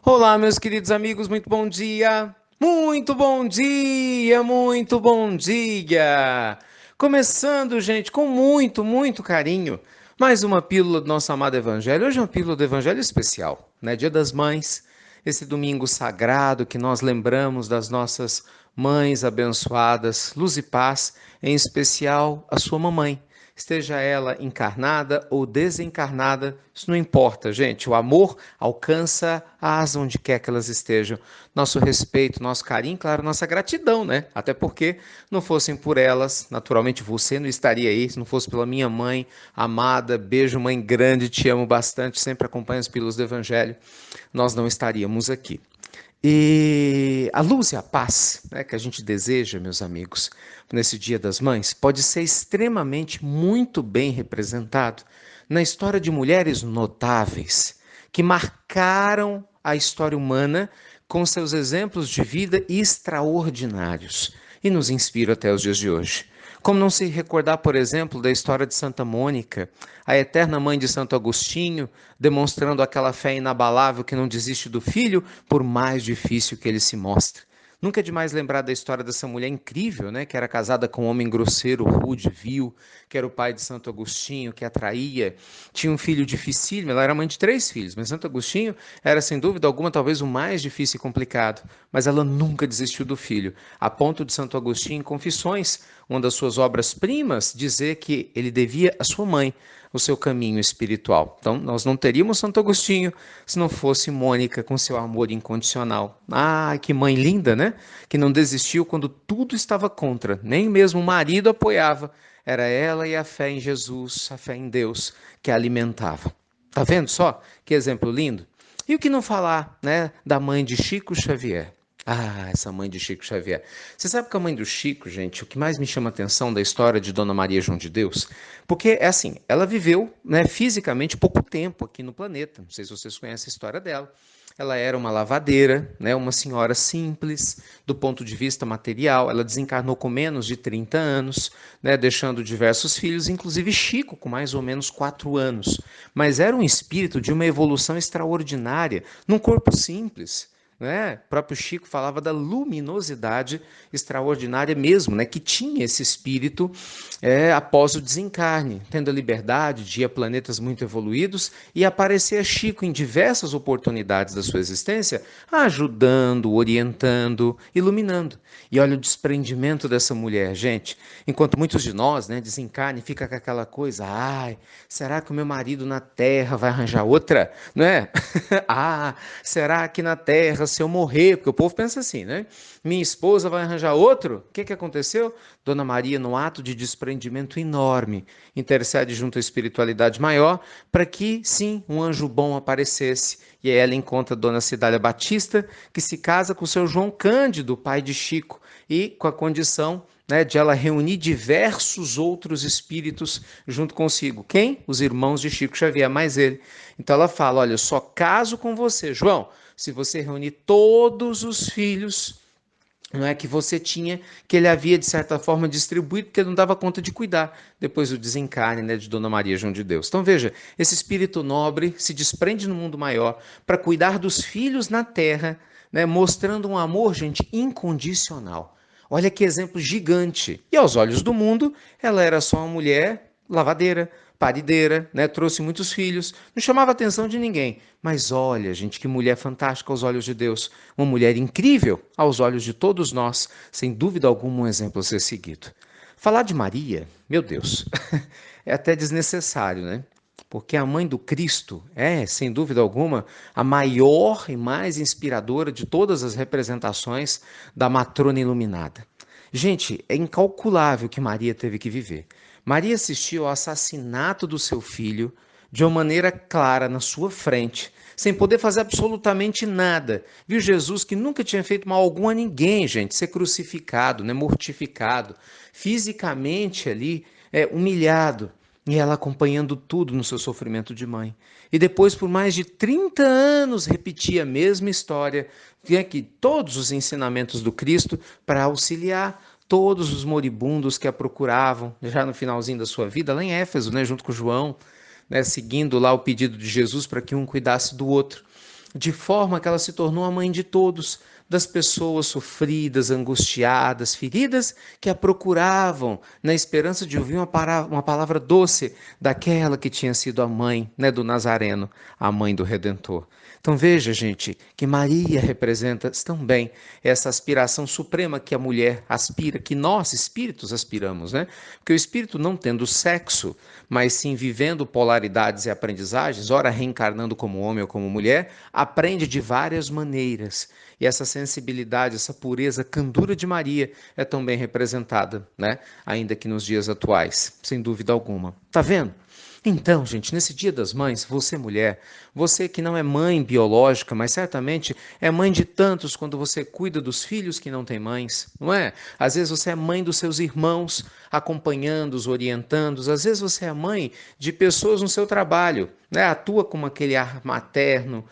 Olá, meus queridos amigos, muito bom dia! Muito bom dia, muito bom dia! Começando, gente, com muito carinho, mais uma pílula do nosso amado Evangelho. Hoje é uma pílula do Evangelho especial, né? Dia das Mães, esse domingo sagrado que nós lembramos das nossas mães abençoadas, luz e paz, em especial a sua mamãe. Esteja ela encarnada ou desencarnada, isso não importa, gente. O amor alcança as onde quer que elas estejam. Nosso respeito, nosso carinho, claro, nossa gratidão, né? Até porque não fossem por elas, naturalmente você não estaria aí. Se não fosse pela minha mãe amada, beijo, mãe grande, te amo bastante, sempre acompanha as pílulas do Evangelho, nós não estaríamos aqui. E a luz e a paz, né, que a gente deseja, meus amigos, nesse Dia das Mães, pode ser extremamente muito bem representado na história de mulheres notáveis que marcaram a história humana com seus exemplos de vida extraordinários e nos inspiram até os dias de hoje. Como não se recordar, por exemplo, da história de Santa Mônica, a eterna mãe de Santo Agostinho, demonstrando aquela fé inabalável que não desiste do filho, por mais difícil que ele se mostre. Nunca é demais lembrar da história dessa mulher incrível, né, que era casada com um homem grosseiro, rude, vil, que era o pai de Santo Agostinho, que atraía, tinha um filho dificílimo, ela era mãe de 3 filhos, mas Santo Agostinho era, sem dúvida alguma, talvez o mais difícil e complicado, mas ela nunca desistiu do filho, a ponto de Santo Agostinho, em Confissões, uma das suas obras-primas, dizer que ele devia à sua mãe o seu caminho espiritual. Então, nós não teríamos Santo Agostinho se não fosse Mônica com seu amor incondicional. Ah, que mãe linda, né? Que não desistiu quando tudo estava contra, nem mesmo o marido apoiava. Era ela e a fé em Jesus, a fé em Deus, que a alimentavam. Tá vendo só? Que exemplo lindo. E o que não falar, né, da mãe de Chico Xavier? Ah, essa mãe de Chico Xavier. Você sabe que a mãe do Chico, gente, o que mais me chama a atenção da história de Dona Maria João de Deus? Porque é assim, ela viveu, né, fisicamente pouco tempo aqui no planeta. Não sei se vocês conhecem a história dela. Ela era uma lavadeira, né, uma senhora simples do ponto de vista material. Ela desencarnou com menos de 30 anos, né, deixando diversos filhos, inclusive Chico, com mais ou menos 4 anos. Mas era um espírito de uma evolução extraordinária, num corpo simples. Né? O próprio Chico falava da luminosidade extraordinária mesmo, né? Que tinha esse espírito após o desencarne, tendo a liberdade de ir a planetas muito evoluídos e aparecer Chico em diversas oportunidades da sua existência, ajudando, orientando, iluminando. E olha o desprendimento dessa mulher, gente. Enquanto muitos de nós, né, desencarne, fica com aquela coisa, ai, será que o meu marido na Terra vai arranjar outra? Não é? Ah, será que na Terra, se eu morrer, porque o povo pensa assim, né? Minha esposa vai arranjar outro? O que aconteceu? Dona Maria, no ato de desprendimento enorme, intercede junto à espiritualidade maior para que, sim, um anjo bom aparecesse. E aí ela encontra Dona Cidália Batista, que se casa com o seu João Cândido, pai de Chico, e com a condição, né, de ela reunir diversos outros espíritos junto consigo. Quem? Os irmãos de Chico Xavier, mais ele. Então ela fala: olha, eu só caso com você, João, se você reunir todos os filhos, não é, que você tinha, que ele havia de certa forma distribuído, porque ele não dava conta de cuidar depois do desencarne, né, de Dona Maria João de Deus. Então veja, esse espírito nobre se desprende no mundo maior para cuidar dos filhos na terra, né, mostrando um amor, gente, incondicional. Olha que exemplo gigante. E aos olhos do mundo, ela era só uma mulher lavadeira, parideira, né? Trouxe muitos filhos, não chamava a atenção de ninguém. Mas olha, gente, que mulher fantástica aos olhos de Deus. Uma mulher incrível aos olhos de todos nós. Sem dúvida alguma, um exemplo a ser seguido. Falar de Maria, meu Deus, é até desnecessário, né? Porque a mãe do Cristo é, sem dúvida alguma, a maior e mais inspiradora de todas as representações da matrona iluminada. Gente, é incalculável o que Maria teve que viver. Maria assistiu ao assassinato do seu filho de uma maneira clara na sua frente, sem poder fazer absolutamente nada. Viu Jesus, que nunca tinha feito mal algum a ninguém, gente, ser crucificado, né, mortificado, fisicamente ali, humilhado. E ela acompanhando tudo no seu sofrimento de mãe. E depois, por mais de 30 anos, repetia a mesma história, que todos os ensinamentos do Cristo para auxiliar todos os moribundos que a procuravam, já no finalzinho da sua vida, lá em Éfeso, né, junto com João, né, seguindo lá o pedido de Jesus para que um cuidasse do outro. de forma que ela se tornou a mãe de todos, das pessoas sofridas, angustiadas, feridas, que a procuravam na esperança de ouvir uma palavra doce daquela que tinha sido a mãe, né, do Nazareno, a mãe do Redentor. Então veja, gente, que Maria representa também essa aspiração suprema que a mulher aspira, que nós, espíritos, aspiramos, né? Porque o espírito não tendo sexo, mas sim vivendo polaridades e aprendizagens, ora reencarnando como homem ou como mulher, aprende de várias maneiras. E essa sensibilidade, essa pureza, candura de Maria é tão bem representada, né? Ainda que nos dias atuais, sem dúvida alguma. Tá vendo? Então, gente, nesse Dia das Mães, você mulher, você que não é mãe biológica, mas certamente é mãe de tantos quando você cuida dos filhos que não têm mães, não é? Às vezes você é mãe dos seus irmãos, acompanhando-os, orientando-os. Às vezes você é mãe de pessoas no seu trabalho, né? Atua como aquele ar materno,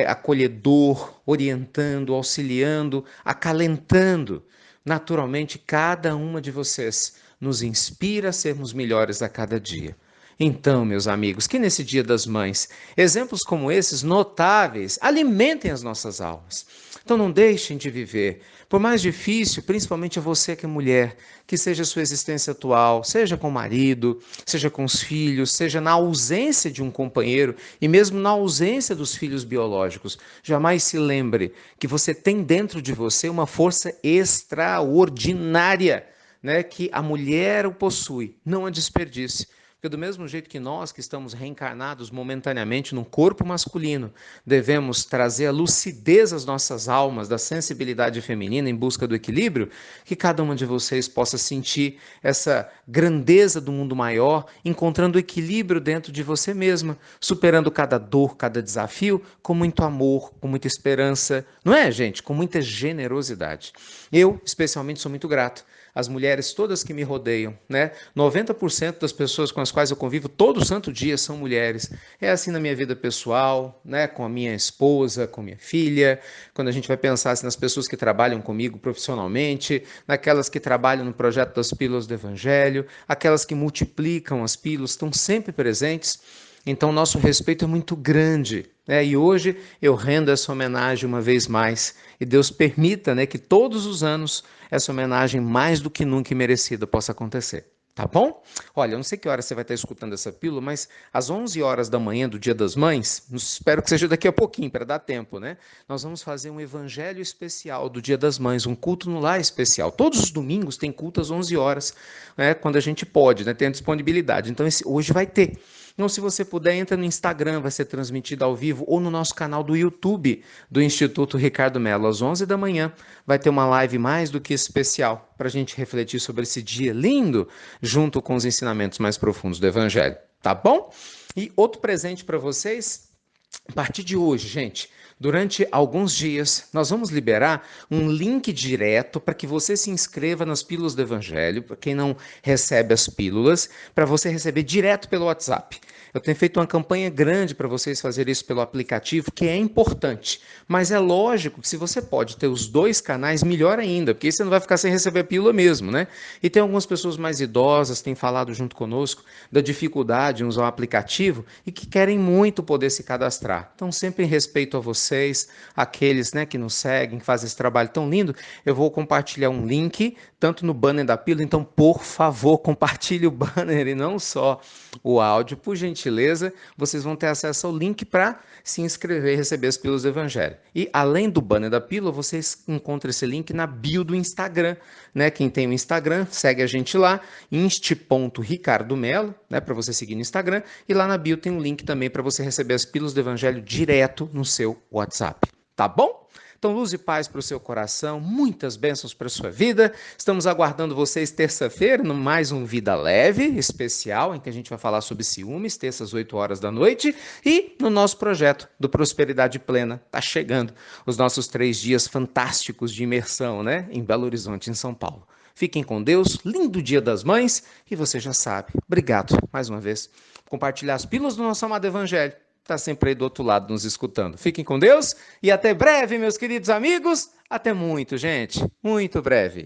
acolhedor, orientando, auxiliando, acalentando. Naturalmente, cada uma de vocês nos inspira a sermos melhores a cada dia. Então, meus amigos, que nesse Dia das Mães, exemplos como esses notáveis alimentem as nossas almas. Então, não deixem de viver. Por mais difícil, principalmente a você que é mulher, que seja a sua existência atual, seja com o marido, seja com os filhos, seja na ausência de um companheiro e mesmo na ausência dos filhos biológicos, jamais se lembre que você tem dentro de você uma força extraordinária, né, que a mulher o possui. Não a desperdice. Porque do mesmo jeito que nós, que estamos reencarnados momentaneamente num corpo masculino, devemos trazer a lucidez às nossas almas da sensibilidade feminina em busca do equilíbrio, que cada uma de vocês possa sentir essa grandeza do mundo maior, encontrando equilíbrio dentro de você mesma, superando cada dor, cada desafio, com muito amor, com muita esperança, não é, gente? Com muita generosidade. Eu, especialmente, sou muito grato as mulheres todas que me rodeiam, né? 90% das pessoas com as quais eu convivo todo santo dia são mulheres. É assim na minha vida pessoal, né? Com a minha esposa, com minha filha, quando a gente vai pensar assim, nas pessoas que trabalham comigo profissionalmente, naquelas que trabalham no projeto das Pílulas do Evangelho, aquelas que multiplicam as pílulas, estão sempre presentes. Então, nosso respeito é muito grande, né? E hoje eu rendo essa homenagem uma vez mais. E Deus permita, né, que todos os anos essa homenagem mais do que nunca merecida possa acontecer. Tá bom? Olha, eu não sei que hora você vai estar escutando essa pílula, mas às 11 horas da manhã do Dia das Mães, espero que seja daqui a pouquinho, para dar tempo, né? Nós vamos fazer um evangelho especial do Dia das Mães, um culto no lar especial. Todos os domingos tem culto às 11 horas, né? Quando a gente pode, né? Tem a disponibilidade. Então, hoje vai ter. Então, se você puder, entra no Instagram, vai ser transmitido ao vivo, ou no nosso canal do YouTube do Instituto Ricardo Mello, às 11 da manhã. Vai ter uma live mais do que especial para a gente refletir sobre esse dia lindo, junto com os ensinamentos mais profundos do Evangelho. Tá bom? E outro presente para vocês, a partir de hoje, gente, durante alguns dias, nós vamos liberar um link direto para que você se inscreva nas Pílulas do Evangelho, para quem não recebe as pílulas, para você receber direto pelo WhatsApp. Eu tenho feito uma campanha grande para vocês fazerem isso pelo aplicativo, que é importante. Mas é lógico que se você pode ter os dois canais, melhor ainda, porque aí você não vai ficar sem receber a pílula mesmo, né? E tem algumas pessoas mais idosas, têm falado junto conosco da dificuldade em usar o aplicativo e que querem muito poder se cadastrar. Então, sempre em respeito a vocês, aqueles, né, que nos seguem, que fazem esse trabalho tão lindo, eu vou compartilhar um link, tanto no banner da pílula, então, por favor, compartilhe o banner e não só o áudio, por gentileza, vocês vão ter acesso ao link para se inscrever e receber as pílulas do Evangelho. E além do banner da pílula, vocês encontram esse link na bio do Instagram, né? Quem tem o Instagram, segue a gente lá, inst.ricardomelo, né? Para você seguir no Instagram, e lá na bio tem um link também para você receber as pílulas do Evangelho direto no seu WhatsApp. Tá bom? Então, luz e paz para o seu coração, muitas bênçãos para a sua vida. Estamos aguardando vocês terça-feira, no mais um Vida Leve especial, em que a gente vai falar sobre ciúmes, terça às 8 horas da noite. E no nosso projeto do Prosperidade Plena, está chegando os nossos 3 dias fantásticos de imersão, né? Em Belo Horizonte, em São Paulo. Fiquem com Deus, lindo Dia das Mães, e você já sabe. Obrigado, mais uma vez, por compartilhar as pílulas do nosso amado Evangelho. Está sempre aí do outro lado nos escutando. Fiquem com Deus e até breve, meus queridos amigos. Até muito, gente. Muito breve.